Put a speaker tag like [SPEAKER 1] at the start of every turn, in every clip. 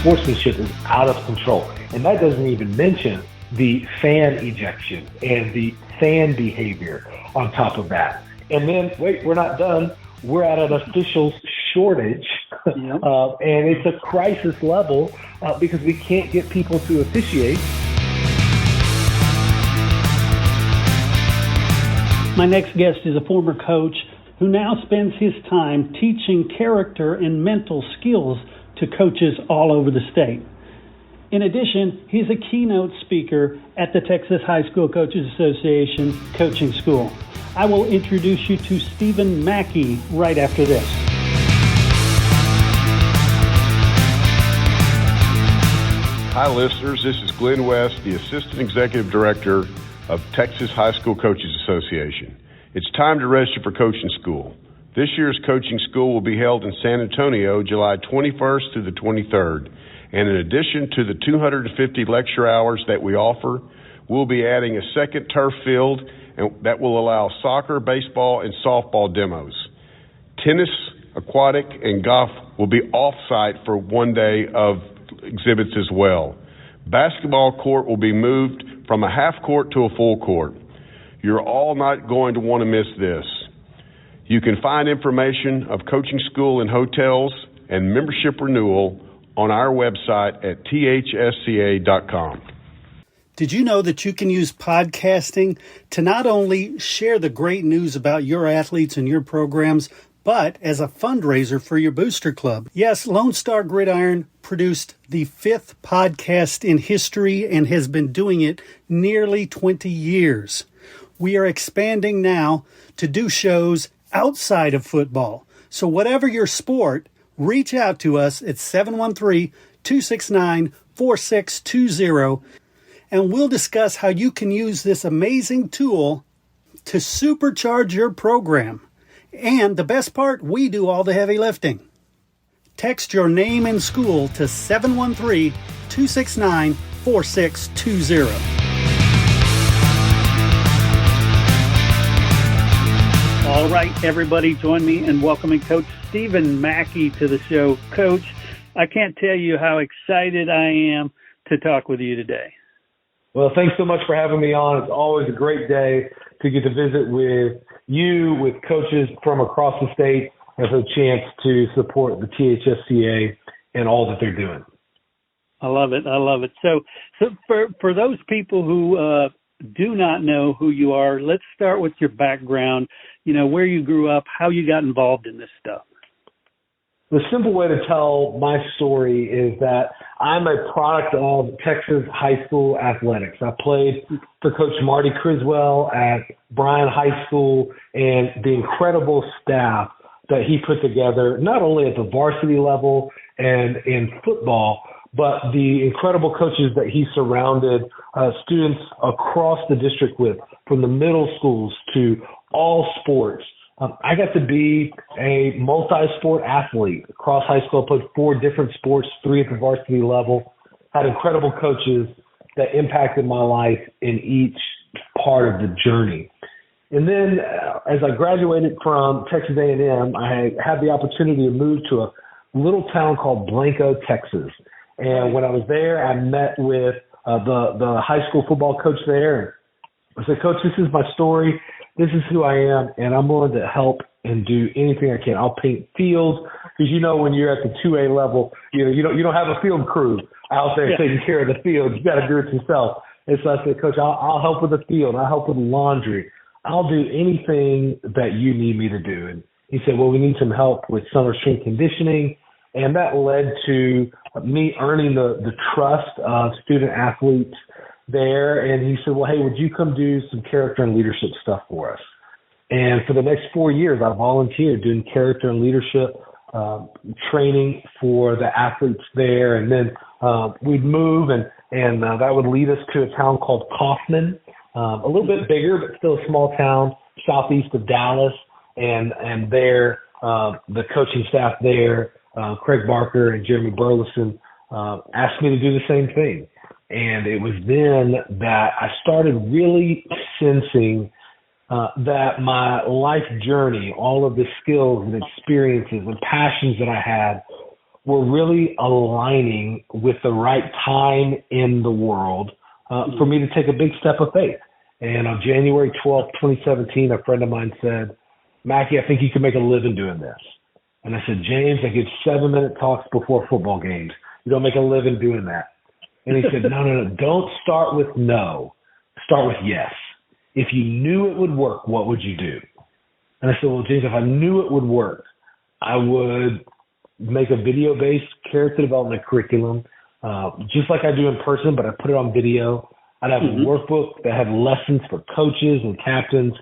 [SPEAKER 1] sportsmanship is out of control. And that doesn't even mention the fan ejection and the fan behavior on top of that. And then, wait, we're not done. We're at an officials shortage, and it's a crisis level because we can't get people to officiate.
[SPEAKER 2] My next guest is a former coach who now spends his time teaching character and mental skills to coaches all over the state. In addition, he's a keynote speaker at the Texas High School Coaches Association Coaching School. I will introduce you to Stephen Mackey right after this.
[SPEAKER 3] Hi, listeners. This is Glenn West, the Assistant Executive Director of Texas High School Coaches Association. It's time to register for coaching school. This year's coaching school will be held in San Antonio, July 21st through the 23rd. And in addition to the 250 lecture hours that we offer, we'll be adding a second turf field and that will allow soccer, baseball, and softball demos. Tennis, aquatic, and golf will be off-site for one day of exhibits as well. Basketball court will be moved from a half court to a full court. You're all not going to want to miss this. You can find information of coaching school and hotels and membership renewal on our website at thsca.com.
[SPEAKER 2] Did you know that you can use podcasting to not only share the great news about your athletes and your programs, but as a fundraiser for your booster club? Yes, Lone Star Gridiron produced the 5th podcast in history and has been doing it nearly 20 years. We are expanding now to do shows outside of football. So whatever your sport, reach out to us at 713-269-4620, and we'll discuss how you can use this amazing tool to supercharge your program. And the best part, we do all the heavy lifting. Text your name and school to 713-269-4620. All right, everybody, join me in welcoming Coach Stephen Mackey to the show. Coach, I can't tell you how excited I am to talk with you today.
[SPEAKER 1] Well, thanks so much for having me on. It's always a great day to get to visit with you, with coaches from across the state, and have a chance to support the THSCA and all that they're doing.
[SPEAKER 2] I love it. I love it. So for those people who do not know who you are, let's start with your background, where you grew up, how you got involved in this stuff.
[SPEAKER 1] The simple way to tell my story is that I'm a product of Texas high school athletics. I played for Coach Marty Criswell at Bryan High School, and the incredible staff that he put together, not only at the varsity level and in football, but the incredible coaches that he surrounded students across the district with, from the middle schools to all sports. I got to be a multi-sport athlete. Across high school, I played 4 different sports, 3 at the varsity level. Had incredible coaches that impacted my life in each part of the journey. And then as I graduated from Texas A&M, I had the opportunity to move to a little town called Blanco, Texas. And when I was there, I met with the high school football coach there. I said, Coach, this is my story. This is who I am, and I'm willing to help and do anything I can. I'll paint fields because when you're at the 2A level, you don't have a field crew out there taking care of the field. You got to do it yourself. And so I said, Coach, I'll help with the field. I'll help with laundry. I'll do anything that you need me to do. And he said, well, we need some help with summer strength conditioning. And that led to me earning the trust of student athletes there. And he said, well, hey, would you come do some character and leadership stuff for us? And for the next 4 years, I volunteered doing character and leadership training for the athletes there. And then we'd move, and that would lead us to a town called Kaufman, a little bit bigger, but still a small town southeast of Dallas. And there, the coaching staff there, Craig Barker and Jeremy Burleson, asked me to do the same thing. And it was then that I started really sensing that my life journey, all of the skills and experiences and passions that I had were really aligning with the right time in the world for me to take a big step of faith. And on January 12th, 2017, a friend of mine said, Mackey, I think you can make a living doing this. And I said, James, I give 7-minute talks before football games. You don't make a living doing that. And he said, no, don't start with no. Start with yes. If you knew it would work, what would you do? And I said, well, James, if I knew it would work, I would make a video-based character development curriculum, just like I do in person, but I put it on video. I'd have a workbook that had lessons for coaches and captains,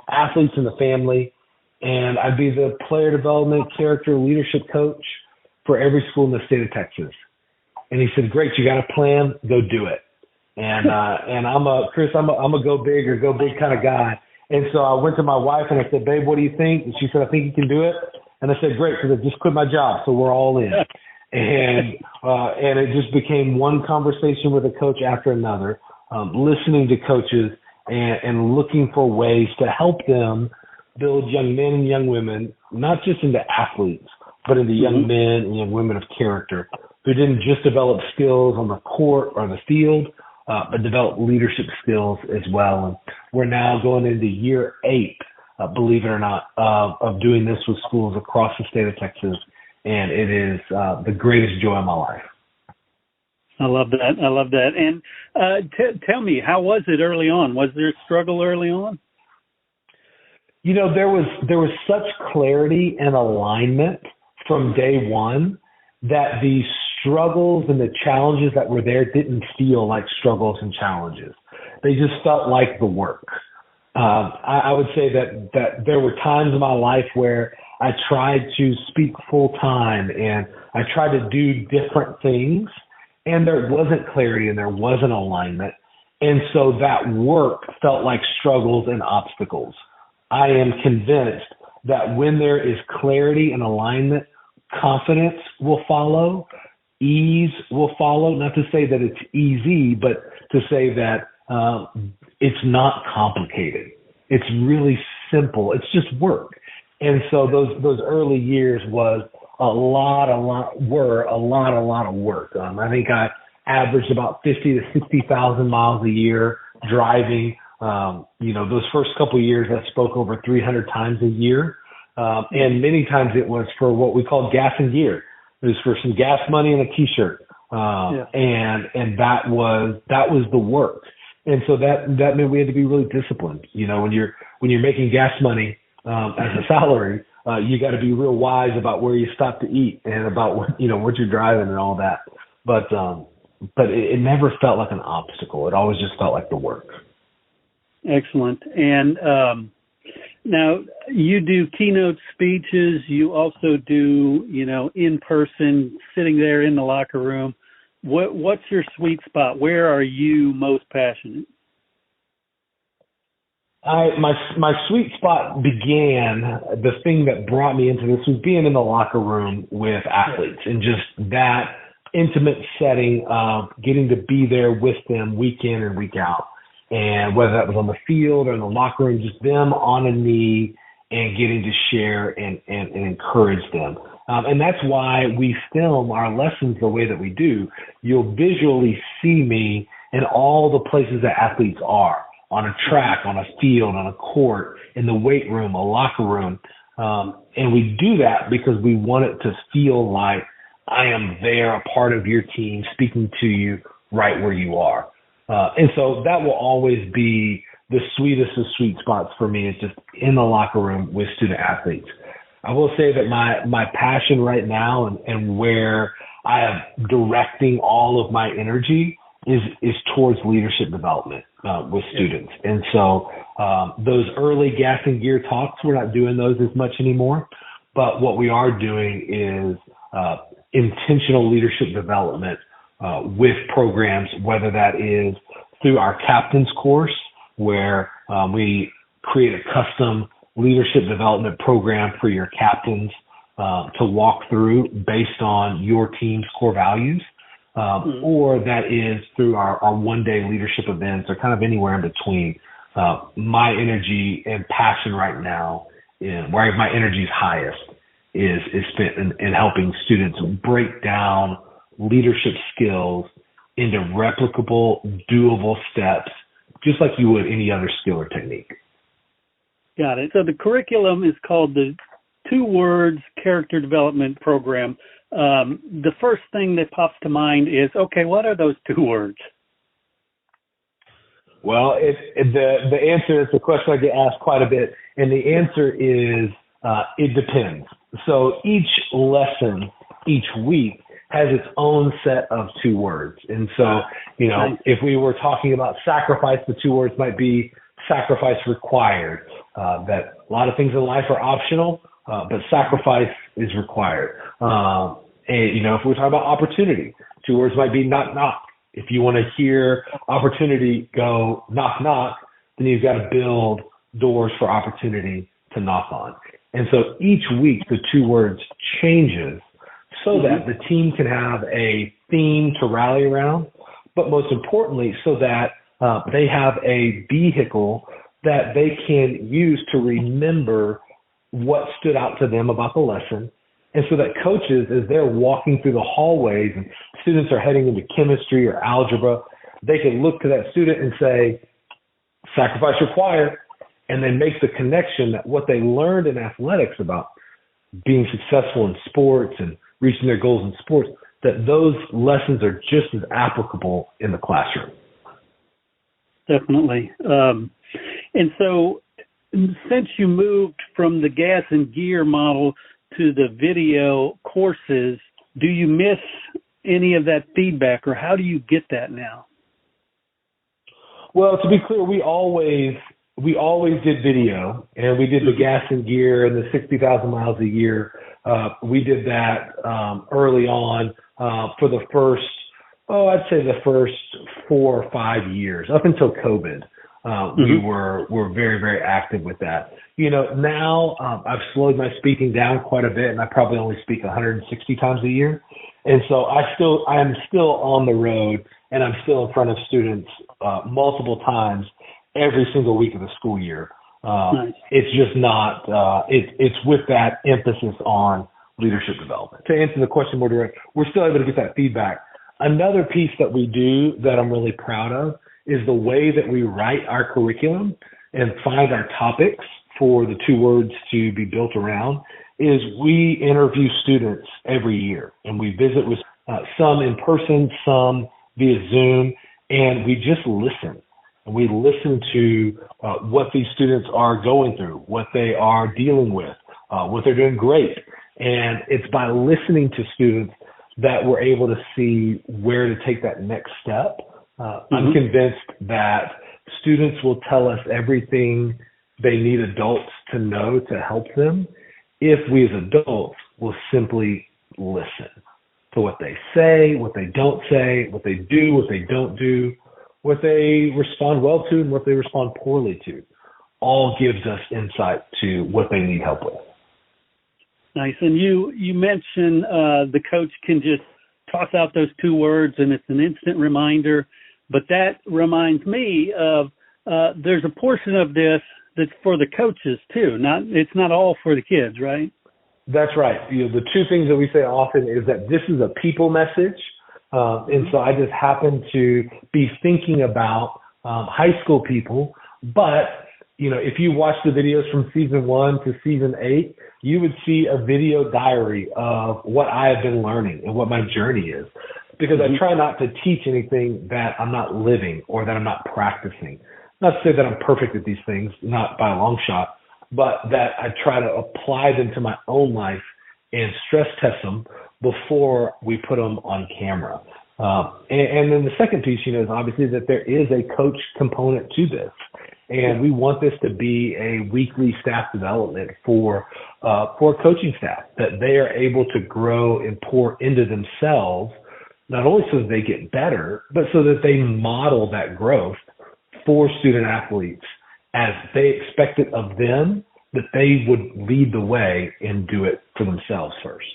[SPEAKER 1] athletes and the family, and I'd be the player development, character, leadership coach for every school in the state of Texas. And he said, great, you got a plan, go do it. And I'm a go big or go big kind of guy. And so I went to my wife and I said, babe, what do you think? And she said, I think you can do it. And I said, great, because I just quit my job, so we're all in. And it just became one conversation with a coach after another, listening to coaches and looking for ways to help them build young men and young women, not just into athletes, but into young men and young women of character who didn't just develop skills on the court or the field, but develop leadership skills as well. And we're now going into year 8, believe it or not, of doing this with schools across the state of Texas. And it is the greatest joy of my life.
[SPEAKER 2] I love that. And tell me, how was it early on? Was there a struggle early on?
[SPEAKER 1] You know, there was such clarity and alignment from day one that the struggles and the challenges that were there didn't feel like struggles and challenges. They just felt like the work. I would say that there were times in my life where I tried to speak full time and I tried to do different things, and there wasn't clarity and there wasn't alignment. And so that work felt like struggles and obstacles. I am convinced that when there is clarity and alignment, confidence will follow, ease will follow. Not to say that it's easy, but to say that it's not complicated. It's really simple. It's just work. And so those early years was a lot of work. I think I averaged about 50 to 60,000 miles a year driving. Those first couple of years I spoke over 300 times a year. And many times it was for what we call gas and gear. It was for some gas money and a t-shirt. And that was the work. And so that meant we had to be really disciplined. You know, when you're making gas money, as a salary, you got to be real wise about where you stop to eat and about what you're driving and all that. But it never felt like an obstacle. It always just felt like the work.
[SPEAKER 2] Excellent. And now you do keynote speeches. You also do, in person, sitting there in the locker room. What's your sweet spot? Where are you most passionate? My sweet spot began, the thing that brought me into this was being in the locker room with athletes and just that intimate setting of getting to be there with them week in and week out. And whether that was on the field or in the locker room, just them on a knee and getting to share and encourage them. And that's why we film our lessons the way that we do. You'll visually see me in all the places that athletes are, on a track, on a field, on a court, in the weight room, a locker room. And we do that because we want it to feel like I am there, a part of your team, speaking to you right where you are. And so that will always be the sweetest of sweet spots for me, is just in the locker room with student athletes. I will say that my passion right now and where I am directing all of my energy is towards leadership development with students. And so those early gas and gear talks, we're not doing those as much anymore. But what we are doing is intentional leadership development with programs, whether that is through our captain's course, where we create a custom leadership development program for your captains to walk through based on your team's core values, or that is through our one-day leadership events, or kind of anywhere in between. My energy and passion right now, where my energy is highest,
[SPEAKER 1] is spent in helping students break down leadership skills into replicable, doable steps, just like you would any other skill or technique.
[SPEAKER 2] Got it. So the curriculum is called the 2 Words Character Development Program. The first thing that pops to mind is, okay, what are those 2 words?
[SPEAKER 1] Well, the answer is the question I get asked quite a bit, and the answer is it depends. So each lesson, each week, has its own set of 2 words. And so, if we were talking about sacrifice, the 2 words might be sacrifice required, that a lot of things in life are optional, but sacrifice is required. And, if we're talking about opportunity, 2 words might be knock, knock. If you want to hear opportunity go knock, knock, then you've got to build doors for opportunity to knock on. And so each week, the 2 words changes so that the team can have a theme to rally around, but most importantly, so that they have a vehicle that they can use to remember what stood out to them about the lesson. And so that coaches, as they're walking through the hallways and students are heading into chemistry or algebra, they can look to that student and say, sacrifice required, and then make the connection that what they learned in athletics about being successful in sports and reaching their goals in sports, that those lessons are just as applicable in the classroom.
[SPEAKER 2] Definitely. And so since you moved from the gas and gear model to the video courses, do you miss any of that feedback, or how do you get that now?
[SPEAKER 1] Well, to be clear, we always did video, and we did the gas and gear and the 60,000 miles a year. We did that early on for the first, I'd say the first 4 or 5 years, up until COVID. We were very, very active with that. Now I've slowed my speaking down quite a bit, and I probably only speak 160 times a year. And so I am still on the road, and I'm still in front of students multiple times every single week of the school year.
[SPEAKER 2] Nice.
[SPEAKER 1] It's just not, it's with that emphasis on leadership development. To answer the question more direct, we're still able to get that feedback. Another piece that we do that I'm really proud of is the way that we write our curriculum and find our topics for the 2 words to be built around is we interview students every year, and we visit with some in person, some via Zoom, and we just listen. And we listen to what these students are going through, what they are dealing with, what they're doing great. And it's by listening to students that we're able to see where to take that next step. I'm convinced that students will tell us everything they need adults to know to help them if we as adults will simply listen to what they say, what they don't say, what they do, what they don't do, what they respond well to and what they respond poorly to. All gives us insight to what they need help with.
[SPEAKER 2] Nice. And you mentioned the coach can just toss out those 2 words and it's an instant reminder. But that reminds me of there's a portion of this that's for the coaches too. It's not all for the kids, right?
[SPEAKER 1] That's right. The 2 things that we say often is that this is a people message. And so I just happen to be thinking about high school people. But, if you watch the videos from season 1 to season 8, you would see a video diary of what I have been learning and what my journey is. Because I try not to teach anything that I'm not living or that I'm not practicing. Not to say that I'm perfect at these things, not by a long shot, but that I try to apply them to my own life and stress test them before we put them on camera. And then the second piece, is obviously that there is a coach component to this. And we want this to be a weekly staff development for coaching staff, that they are able to grow and pour into themselves, not only so that they get better, but so that they model that growth for student athletes as they expect it of them, that they would lead the way and do it for themselves first.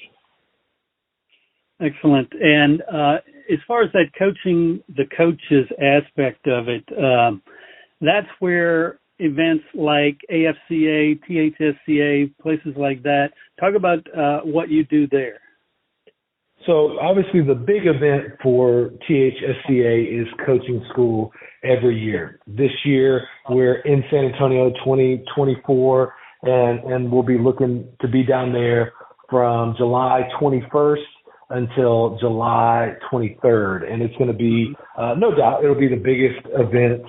[SPEAKER 2] Excellent. And as far as that coaching, the coaches aspect of it, that's where events like AFCA, THSCA, places like that. Talk about what you do there.
[SPEAKER 1] So obviously the big event for THSCA is coaching school every year. This year we're in San Antonio 2024 and we'll be looking to be down there from July 21st until July 23rd. And it's going to be, no doubt, it'll be the biggest event,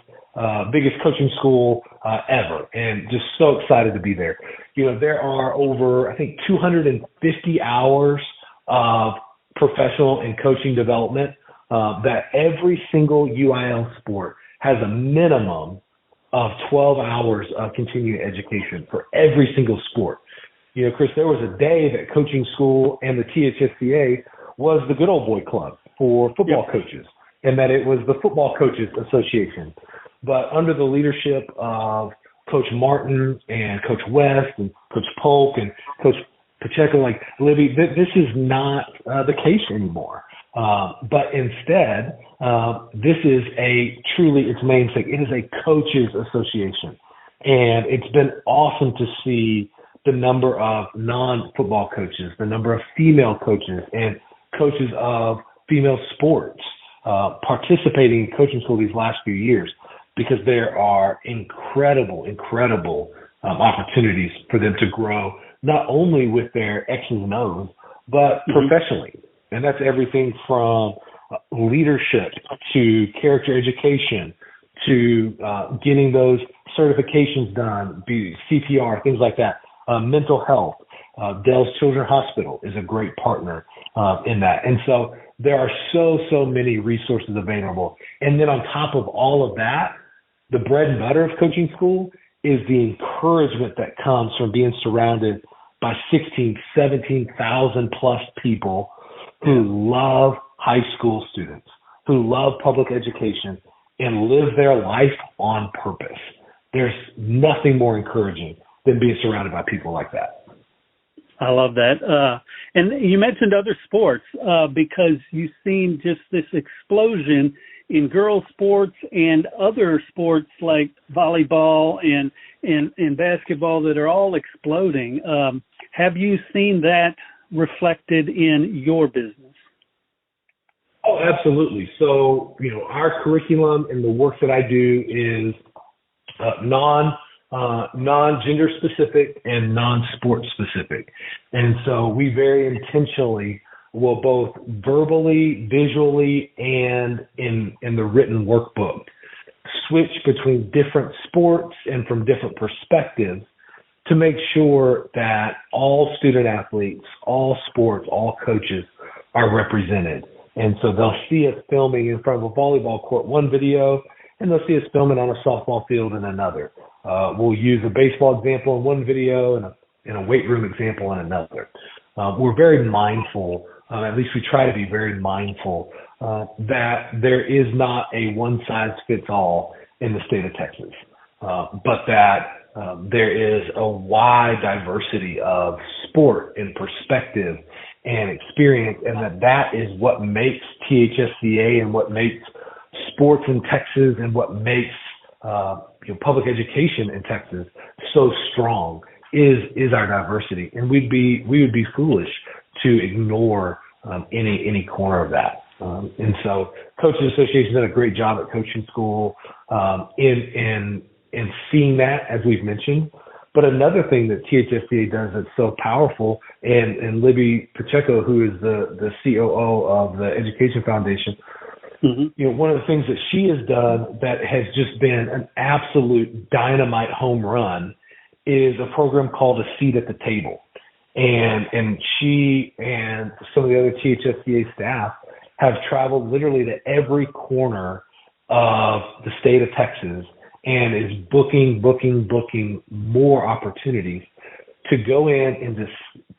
[SPEAKER 1] biggest coaching school ever. And just so excited to be there. You know, there are over, I think, 250 hours of professional and coaching development that every single UIL sport has a minimum of 12 hours of continuing education for every single sport. You know, Chris, there was a day that coaching school and the THSCA was the good old boy club for football coaches, and that it was the Football Coaches Association. But under the leadership of Coach Martin and Coach West and Coach Polk and Coach Pacheco, like Libby, this is not the case anymore. But instead, this is its namesake. It is a coaches association. And it's been awesome to see the number of non-football coaches, the number of female coaches and coaches of female sports participating in coaching school these last few years, because there are incredible opportunities for them to grow, not only with their X's and O's, but professionally. And that's everything from leadership to character education to getting those certifications done, be CPR, things like that. Mental health. Dell's Children's Hospital is a great partner in that. And so there are so many resources available. And then on top of all of that, the bread and butter of coaching school is the encouragement that comes from being surrounded by 16, 17,000 plus people who love high school students, who love public education and live their life on purpose. There's nothing more encouraging than being surrounded by people like that.
[SPEAKER 2] I love that. And you mentioned other sports because you've seen just this explosion in girls sports and other sports like volleyball and basketball that are all exploding. Have you seen that reflected in your business?
[SPEAKER 1] Oh, absolutely. So, you know, our curriculum and the work that I do is non-gender specific and non-sport specific. And so we very intentionally will both verbally, visually, and in the written workbook switch between different sports and from different perspectives to make sure that all student athletes, all sports, all coaches are represented. And so they'll see us filming in front of a volleyball court, one video, and they'll see us filming on a softball field in another. We'll use a baseball example in one video and a weight room example in another. We're very mindful, at least we try to be very mindful, that there is not a one-size-fits-all in the state of Texas, but that there is a wide diversity of sport and perspective and experience, and that is what makes THSCA and what makes sports in Texas and what makes public education in Texas so strong is our diversity, and we would be foolish to ignore any corner of that. And so, Coaches Association done a great job at coaching school in seeing that, as we've mentioned. But another thing that THSCA does that's so powerful, and Libby Pacheco, who is the COO of the Education Foundation, you know, one of the things that she has done that has just been an absolute dynamite home run is a program called A Seat at the Table. And she and some of the other THSCA staff have traveled literally to every corner of the state of Texas and is booking more opportunities to go in and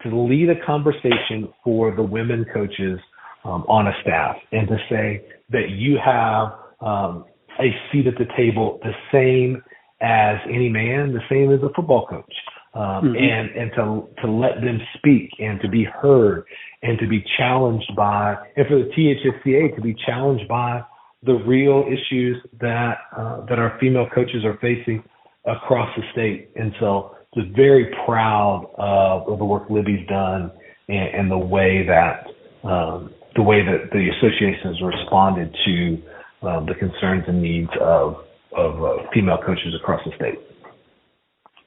[SPEAKER 1] to lead a conversation for the women coaches on a staff, and to say that you have a seat at the table the same as any man, the same as a football coach, and to let them speak and to be heard and to be challenged by, and for the THSCA to be challenged by the real issues that our female coaches are facing across the state. And so just very proud of the work Libby's done and the way that the association has responded to the concerns and needs of female coaches across the state.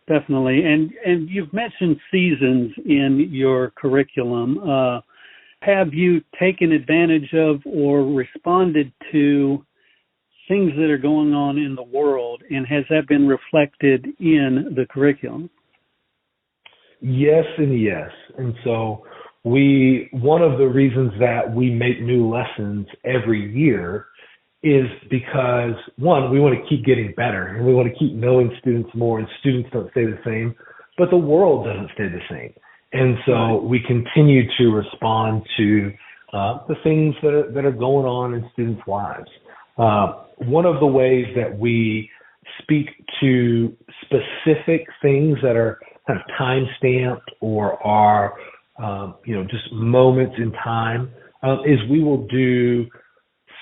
[SPEAKER 2] Definitely. And you've mentioned seasons in your curriculum. Have you taken advantage of or responded to things that are going on in the world, and has that been reflected in the curriculum?
[SPEAKER 1] Yes and yes. And so one of the reasons that we make new lessons every year is because, one, we want to keep getting better, and we want to keep knowing students more, and students don't stay the same, but the world doesn't stay the same. And so we continue to respond to the things that are going on in students' lives. One of the ways that we speak to specific things that are kind of time-stamped or are, just moments in time, is we will do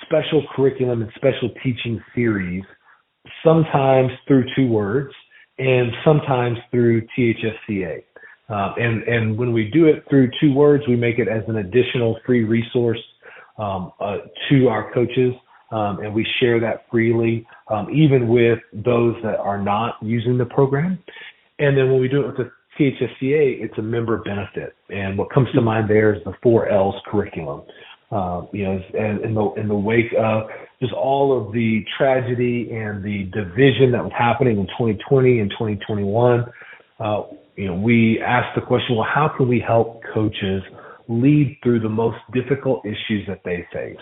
[SPEAKER 1] special curriculum and special teaching series, sometimes through 2 words and sometimes through THSCA. And when we do it through 2 words, we make it as an additional free resource to our coaches, and we share that freely, even with those that are not using the program. And then when we do it with the THSCA, it's a member benefit. And what comes to mind there is the 4 L's curriculum. And in the wake of just all of the tragedy and the division that was happening in 2020 and 2021, we asked the question, well, how can we help coaches lead through the most difficult issues that they face?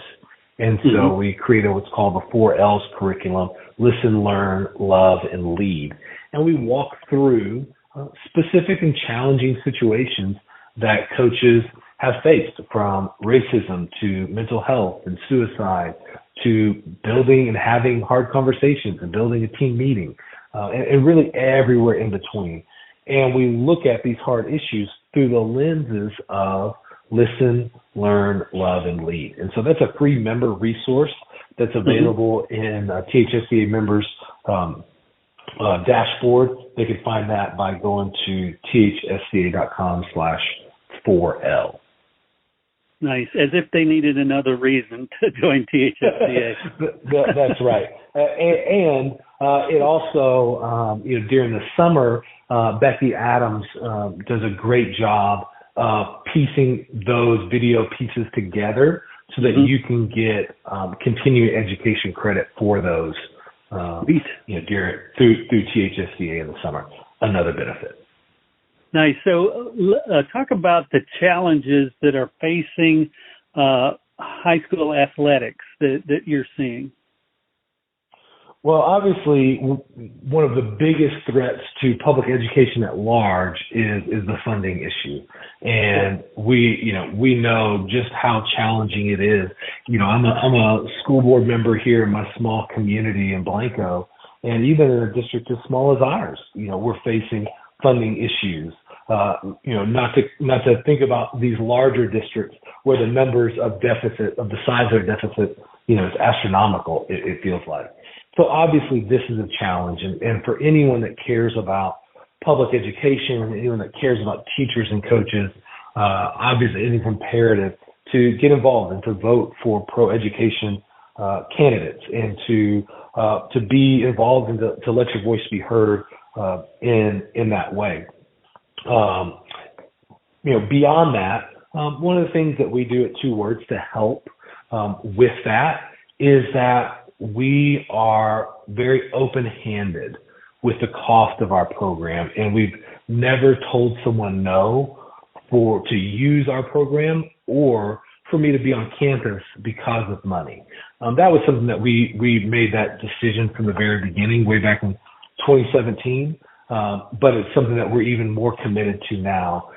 [SPEAKER 1] And so we created what's called the 4 L's curriculum: listen, learn, love, and lead. And we walk through specific and challenging situations that coaches have faced, from racism to mental health and suicide to building and having hard conversations and building a team meeting, and really everywhere in between. And we look at these hard issues through the lenses of listen, learn, love, and lead. And so that's a free member resource that's available in THSCA members' dashboard. They can find that by going to thsca.com/4L.
[SPEAKER 2] Nice. As if they needed another reason to join THSCA.
[SPEAKER 1] That's right. And it also, during the summer, Becky Adams does a great job piecing those video pieces together so that you can get continuing education credit for those, through THSCA in the summer. Another benefit.
[SPEAKER 2] Nice. So talk about the challenges that are facing high school athletics that you're seeing.
[SPEAKER 1] Well, obviously, one of the biggest threats to public education at large is the funding issue. And we know just how challenging it is. I'm a school board member here in my small community in Blanco, and even in a district as small as ours, we're facing funding issues. Not to think about these larger districts where the numbers of deficit, of the size of their deficit, is astronomical, it feels like. So obviously this is a challenge. And for anyone that cares about public education, and anyone that cares about teachers and coaches, obviously it is imperative to get involved and to vote for pro-education candidates, and to be involved and to let your voice be heard in that way. Beyond that, one of the things that we do at 2 Words to help with that is that we are very open-handed with the cost of our program, and we've never told someone no to use our program or for me to be on campus because of money. That was something that we made that decision from the very beginning, way back in 2017. But it's something that we're even more committed to now,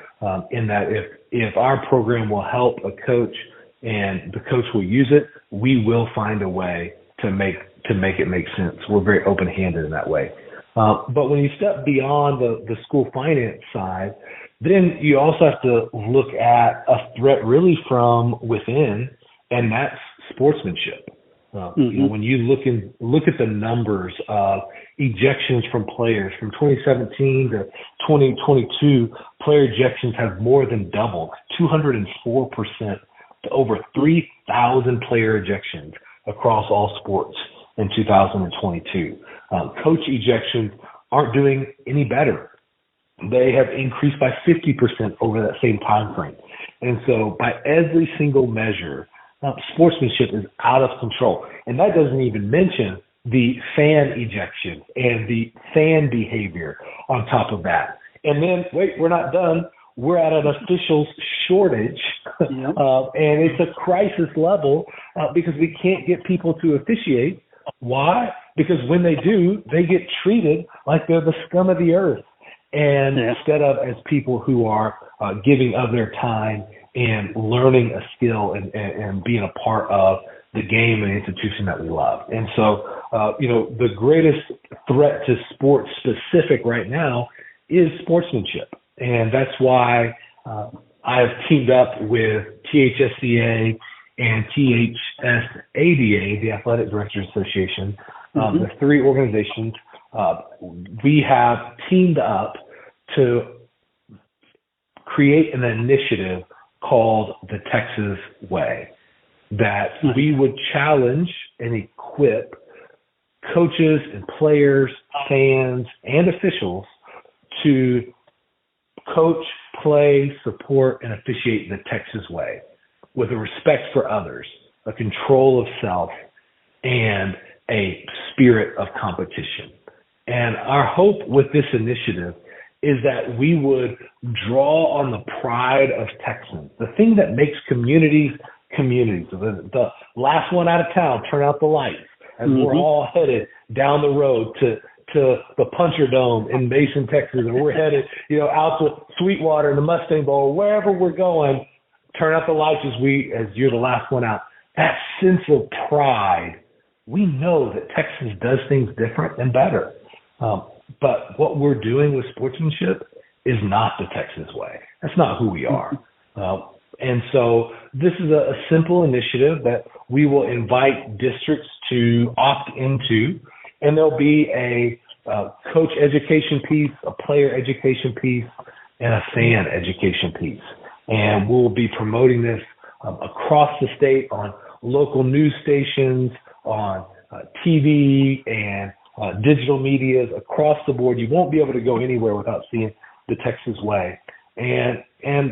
[SPEAKER 1] in that if our program will help a coach and the coach will use it, we will find a way to make it make sense. We're very open-handed in that way. But when you step beyond the school finance side, then you also have to look at a threat really from within, and that's sportsmanship. When you look at the numbers of ejections from players from 2017 to 2022, player ejections have more than doubled, 204% to over 3,000 player ejections across all sports in 2022. Coach ejections aren't doing any better. They have increased by 50% over that same time frame. And so by every single measure, sportsmanship is out of control. And that doesn't even mention the fan ejection and the fan behavior on top of that. And then, wait, we're not done. We're at an officials shortage, and it's a crisis level because we can't get people to officiate. Why? Because when they do, they get treated like they're the scum of the earth, and instead of as people who are giving of their time and learning a skill and being a part of the game and institution that we love. And so, the greatest threat to sports specific right now is sportsmanship. And that's why I have teamed up with THSCA and THSADA, the Athletic Directors Association, the three organizations. We have teamed up to create an initiative called the Texas Way, that we would challenge and equip coaches and players, fans, and officials to coach, play, support, and officiate the Texas way with a respect for others, a control of self, and a spirit of competition. And our hope with this initiative is that we would draw on the pride of Texans, the thing that makes communities communities. The last one out of town, turn out the lights, as we're all headed down the road to the Puncher Dome in Mason, Texas, and we're headed, out to Sweetwater and the Mustang Bowl, wherever we're going, turn out the lights as you're the last one out. That sense of pride, we know that Texas does things different and better. But what we're doing with sportsmanship is not the Texas way. That's not who we are. And so this is a simple initiative that we will invite districts to opt into, and there'll be a coach education piece, a player education piece, and a fan education piece. And we'll be promoting this across the state on local news stations, on TV, and digital medias across the board. You won't be able to go anywhere without seeing the Texas way. And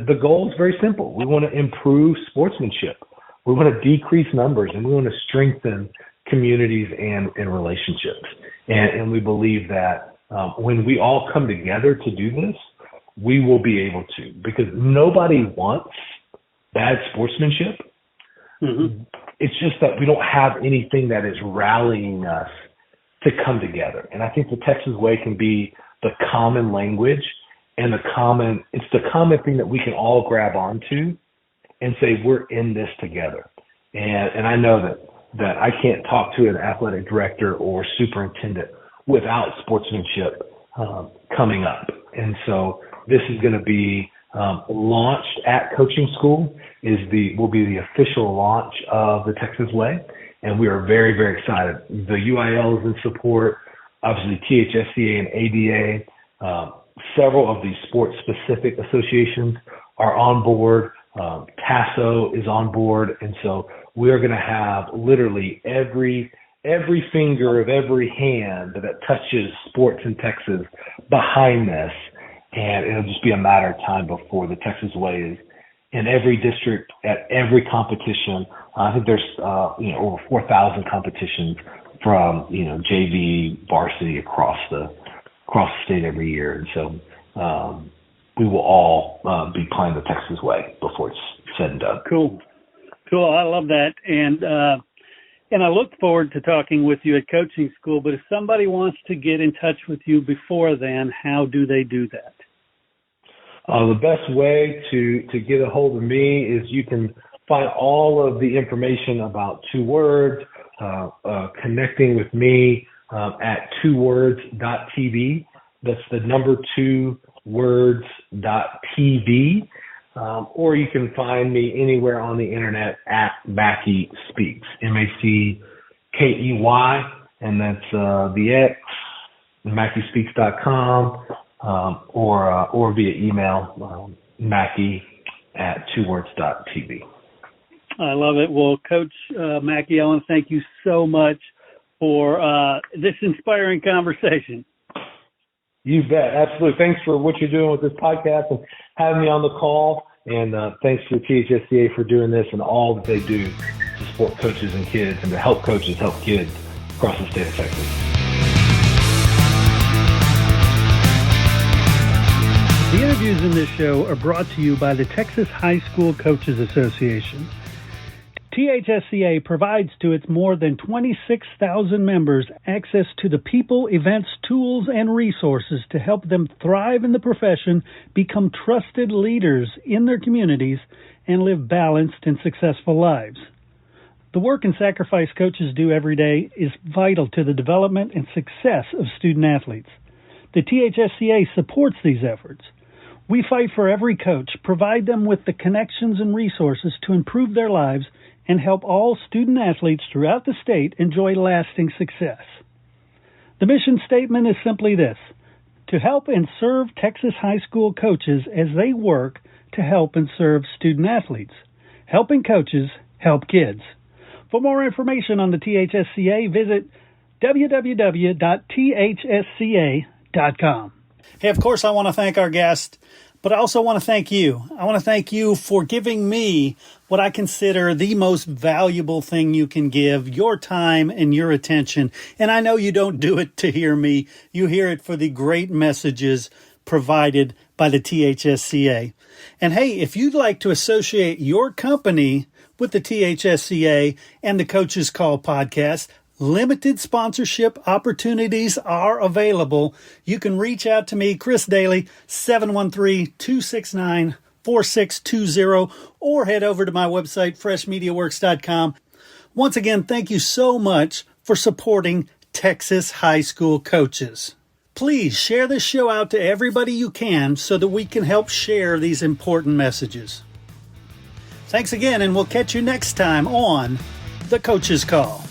[SPEAKER 1] the goal is very simple. We want to improve sportsmanship. We want to decrease numbers, and we want to strengthen communities and relationships. And we believe that when we all come together to do this, we will be able to, because nobody wants bad sportsmanship. It's just that we don't have anything that is rallying us to come together. And I think the Texas way can be the common language and it's the common thing that we can all grab onto and say, we're in this together. And I know that I can't talk to an athletic director or superintendent without sportsmanship coming up. And so this is going to be launched at Coaching School, will be the official launch of the Texas Way. And we are very, very excited. The UIL is in support, obviously THSCA and ADA. Several of the sports-specific associations are on board. TASO is on board. And so we are going to have literally every finger of every hand that touches sports in Texas behind this. And it'll just be a matter of time before the Texas Way is in every district, at every competition. I think there's over 4,000 competitions from JV, varsity across the state every year, and so we will all be playing the Texas Way before it's said and done.
[SPEAKER 2] Cool. I love that, and I look forward to talking with you at Coaching School. But if somebody wants to get in touch with you before then, how do they do that?
[SPEAKER 1] The best way to get a hold of me is you can find all of the information about 2 Words, connecting with me at 2words.tv. That's the number 2 words.tv. Or you can find me anywhere on the internet at Mackey Speaks, MACKEY KEY, and that's the X, MackeySpeaks.com, or via email, Mackey at twowords.tv.
[SPEAKER 2] I love it. Well, Coach Mackey, I want to thank you so much for this inspiring conversation.
[SPEAKER 1] You bet. Absolutely. Thanks for what you're doing with this podcast and having me on the call. And thanks to the THSCA for doing this and all that they do to support coaches and kids and to help coaches help kids across the state of Texas.
[SPEAKER 2] The interviews in this show are brought to you by the Texas High School Coaches Association. THSCA provides to its more than 26,000 members access to the people, events, tools, and resources to help them thrive in the profession, become trusted leaders in their communities, and live balanced and successful lives. The work and sacrifice coaches do every day is vital to the development and success of student athletes. The THSCA supports these efforts. We fight for every coach, provide them with the connections and resources to improve their lives, and help all student athletes throughout the state enjoy lasting success. The mission statement is simply this: to help and serve Texas high school coaches as they work to help and serve student athletes. Helping coaches help kids. For more information on the THSCA, visit www.thsca.com. Hey, of course, I want to thank our guest, but I also want to thank you. I want to thank you for giving me what I consider the most valuable thing you can give, your time and your attention. And I know you don't do it to hear me. You hear it for the great messages provided by the THSCA. And hey, if you'd like to associate your company with the THSCA and the Coach's Call podcast, limited sponsorship opportunities are available. You can reach out to me, Chris Daly, 713-269-4620, or head over to my website, freshmediaworks.com. Once again, thank you so much for supporting Texas high school coaches. Please share this show out to everybody you can so that we can help share these important messages. Thanks again, and we'll catch you next time on The Coach's Call.